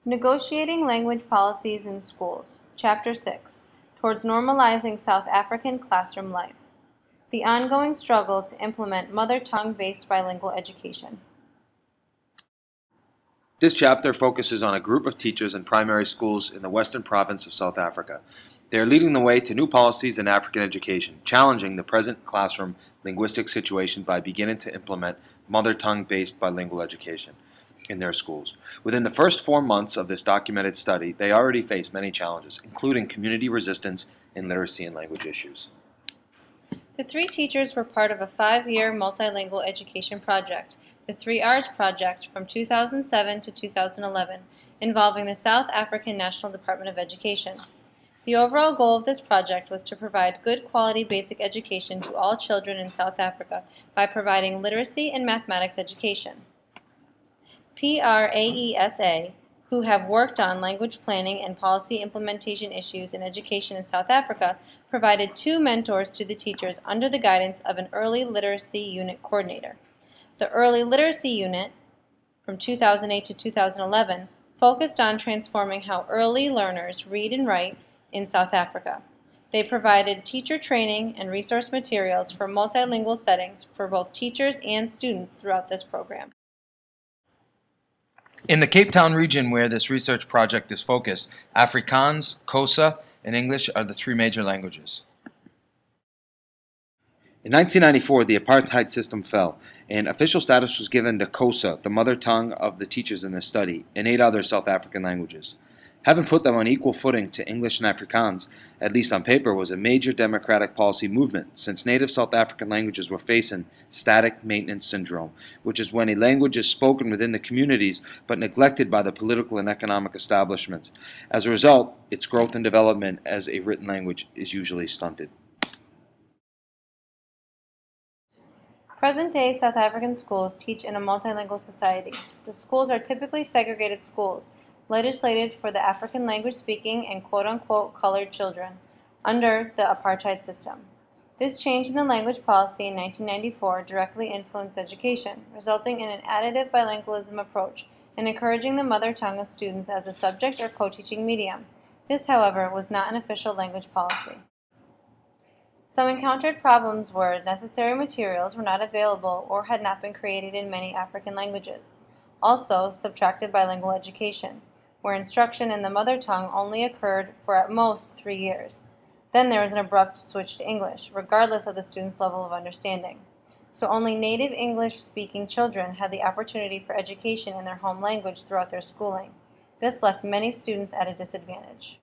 Negotiating Language Policies in Schools, Chapter 6, Towards Normalizing South African Classroom Life. The ongoing struggle to implement mother tongue-based bilingual education. This chapter focuses on a group of teachers in primary schools in the Western Province of South Africa. They are leading the way to new policies in African education, challenging the present classroom linguistic situation by beginning to implement mother tongue-based bilingual education in their schools. Within the first 4 months of this documented study, they already face many challenges, including community resistance and literacy and language issues. The 3 teachers were part of a 5-year multilingual education project, the 3 R's Project, from 2007 to 2011, involving the South African National Department of Education. The overall goal of this project was to provide good quality basic education to all children in South Africa by providing literacy and mathematics education. PRAESA, who have worked on language planning and policy implementation issues in education in South Africa, provided 2 mentors to the teachers under the guidance of an Early Literacy Unit coordinator. The Early Literacy Unit, from 2008 to 2011, focused on transforming how early learners read and write in South Africa. They provided teacher training and resource materials for multilingual settings for both teachers and students throughout this program. In the Cape Town region where this research project is focused, Afrikaans, Xhosa, and English are the 3 major languages. In 1994, the apartheid system fell, and official status was given to Xhosa, the mother tongue of the teachers in this study, and 8 other South African languages. Having put them on equal footing to English and Afrikaans, at least on paper, was a major democratic policy movement, since native South African languages were facing static maintenance syndrome, which is when a language is spoken within the communities but neglected by the political and economic establishments. As a result, its growth and development as a written language is usually stunted. Present-day South African schools teach in a multilingual society. The schools are typically segregated schools, legislated for the African language-speaking and quote-unquote colored children under the apartheid system. This change in the language policy in 1994 directly influenced education, resulting in an additive bilingualism approach and encouraging the mother tongue of students as a subject or co-teaching medium. This, however, was not an official language policy. Some encountered problems were necessary materials were not available or had not been created in many African languages. Also, subtracted bilingual education, where instruction in the mother tongue only occurred for at most 3 years. Then there was an abrupt switch to English, regardless of the student's level of understanding. So only native English-speaking children had the opportunity for education in their home language throughout their schooling. This left many students at a disadvantage.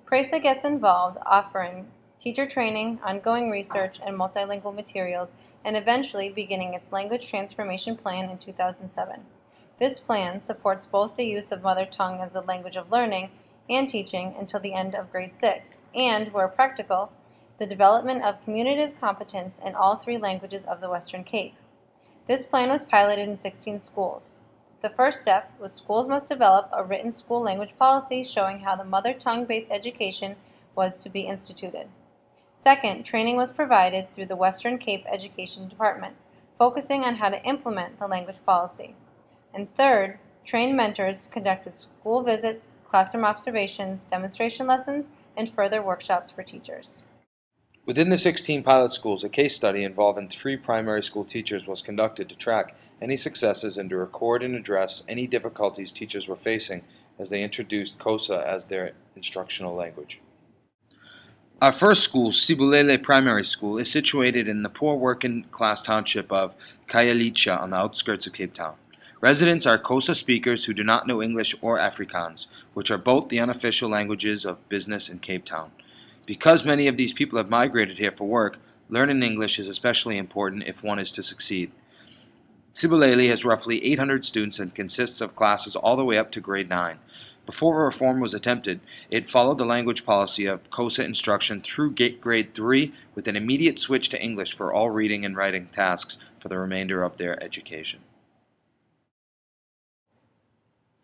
PRAESA gets involved, offering teacher training, ongoing research, and multilingual materials, and eventually beginning its language transformation plan in 2007. This plan supports both the use of mother tongue as a language of learning and teaching until the end of grade 6, and, where practical, the development of communicative competence in all 3 languages of the Western Cape. This plan was piloted in 16 schools. The first step was schools must develop a written school language policy showing how the mother tongue-based education was to be instituted. Second, training was provided through the Western Cape Education Department, focusing on how to implement the language policy. And third, trained mentors conducted school visits, classroom observations, demonstration lessons, and further workshops for teachers. Within the 16 pilot schools, a case study involving 3 primary school teachers was conducted to track any successes and to record and address any difficulties teachers were facing as they introduced Xhosa as their instructional language. Our first school, Sibulele Primary School, is situated in the poor working-class township of Khayelitsha on the outskirts of Cape Town. Residents are Xhosa speakers who do not know English or Afrikaans, which are both the unofficial languages of business in Cape Town. Because many of these people have migrated here for work, learning English is especially important if one is to succeed. Sibulele has roughly 800 students and consists of classes all the way up to grade 9. Before reform was attempted, it followed the language policy of Xhosa instruction through grade 3 with an immediate switch to English for all reading and writing tasks for the remainder of their education.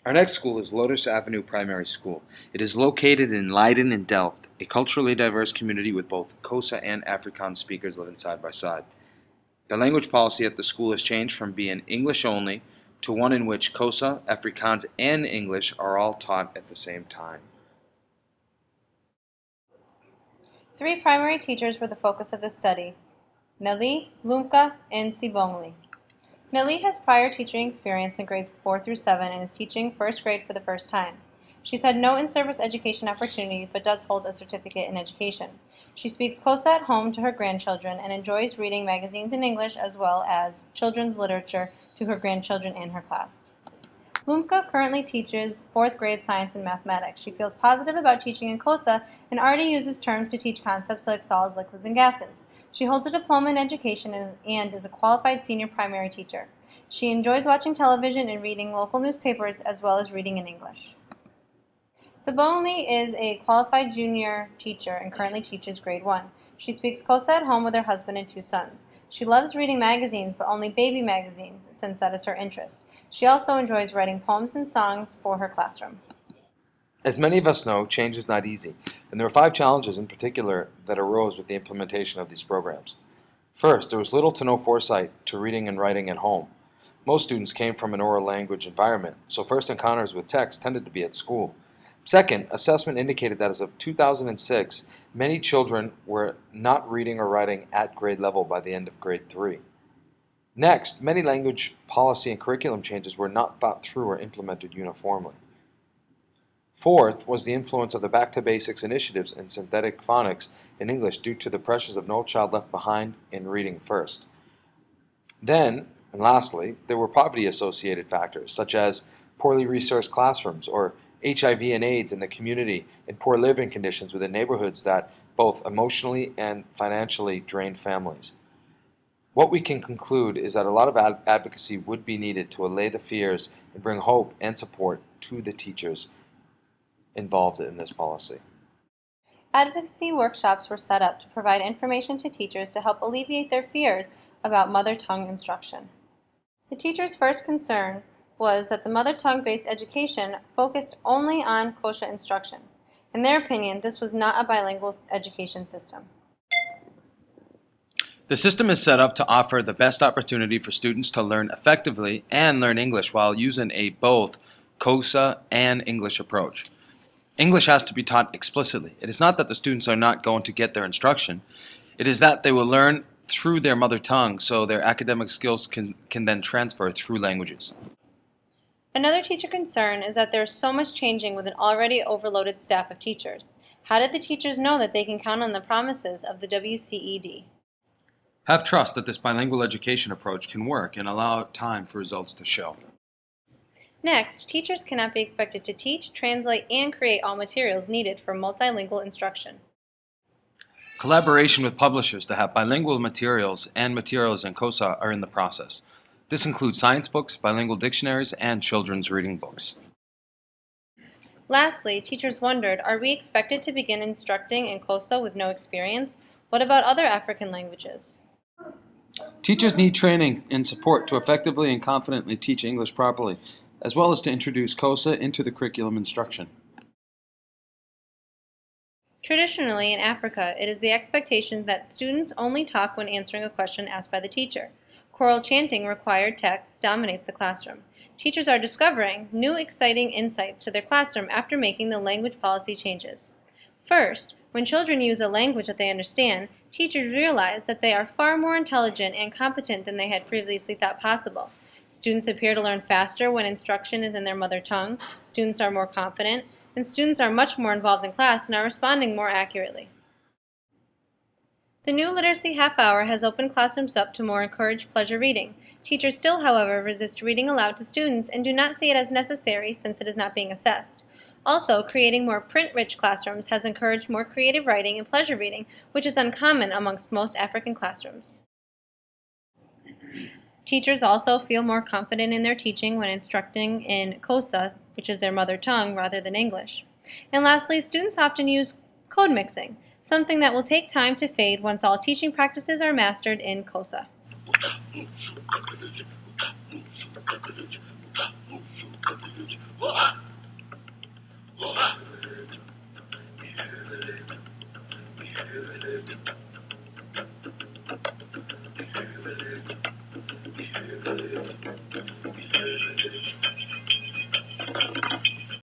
Our next school is Lotus Avenue Primary School. It is located in Leiden and Delft. A culturally diverse community with both Xhosa and Afrikaans speakers living side by side. The language policy at the school has changed from being English only, to one in which Xhosa, Afrikaans, and English are all taught at the same time. 3 primary teachers were the focus of the study: Nelly, Lumka, and Sibongli. Nelly has prior teaching experience in grades 4 through 7 and is teaching first grade for the first time. She's had no in-service education opportunity but does hold a certificate in education. She speaks Xhosa at home to her grandchildren and enjoys reading magazines in English as well as children's literature to her grandchildren and her class. Lumka currently teaches 4th grade science and mathematics. She feels positive about teaching in Xhosa and already uses terms to teach concepts like solids, liquids, and gases. She holds a diploma in education and is a qualified senior primary teacher. She enjoys watching television and reading local newspapers as well as reading in English. Sibongli is a qualified junior teacher and currently teaches grade 1. She speaks Xhosa at home with her husband and 2 sons. She loves reading magazines, but only baby magazines, since that is her interest. She also enjoys writing poems and songs for her classroom. As many of us know, change is not easy, and there are 5 challenges in particular that arose with the implementation of these programs. First, there was little to no foresight to reading and writing at home. Most students came from an oral language environment, so first encounters with text tended to be at school. Second, assessment indicated that as of 2006, many children were not reading or writing at grade level by the end of grade 3. Next, many language policy and curriculum changes were not thought through or implemented uniformly. Fourth was the influence of the Back to Basics initiatives in synthetic phonics in English due to the pressures of No Child Left Behind in reading first. Then, and lastly, there were poverty-associated factors such as poorly resourced classrooms or HIV and AIDS in the community and poor living conditions within neighborhoods that both emotionally and financially drained families. What we can conclude is that a lot of advocacy would be needed to allay the fears and bring hope and support to the teachers involved in this policy. Advocacy workshops were set up to provide information to teachers to help alleviate their fears about mother tongue instruction. The teachers' first concern was that the mother tongue-based education focused only on Xhosa instruction. In their opinion, this was not a bilingual education system. The system is set up to offer the best opportunity for students to learn effectively and learn English while using a both Xhosa and English approach. English has to be taught explicitly. It is not that the students are not going to get their instruction. It is that they will learn through their mother tongue so their academic skills can then transfer through languages. Another teacher concern is that there is so much changing with an already overloaded staff of teachers. How did the teachers know that they can count on the promises of the WCED? Have trust that this bilingual education approach can work and allow time for results to show. Next, teachers cannot be expected to teach, translate, and create all materials needed for multilingual instruction. Collaboration with publishers to have bilingual materials and materials in Xhosa are in the process. This includes science books, bilingual dictionaries, and children's reading books. Lastly, teachers wondered, are we expected to begin instructing in Xhosa with no experience? What about other African languages? Teachers need training and support to effectively and confidently teach English properly, as well as to introduce Xhosa into the curriculum instruction. Traditionally, in Africa, it is the expectation that students only talk when answering a question asked by the teacher. Choral chanting required text dominates the classroom. Teachers are discovering new exciting insights to their classroom after making the language policy changes. First, when children use a language that they understand, teachers realize that they are far more intelligent and competent than they had previously thought possible. Students appear to learn faster when instruction is in their mother tongue, students are more confident, and students are much more involved in class and are responding more accurately. The new literacy half hour has opened classrooms up to more encouraged pleasure reading. Teachers still, however, resist reading aloud to students and do not see it as necessary since it is not being assessed. Also, creating more print-rich classrooms has encouraged more creative writing and pleasure reading, which is uncommon amongst most African classrooms. Teachers also feel more confident in their teaching when instructing in Xhosa, which is their mother tongue, rather than English. And lastly, students often use code mixing, something that will take time to fade once all teaching practices are mastered in Xhosa.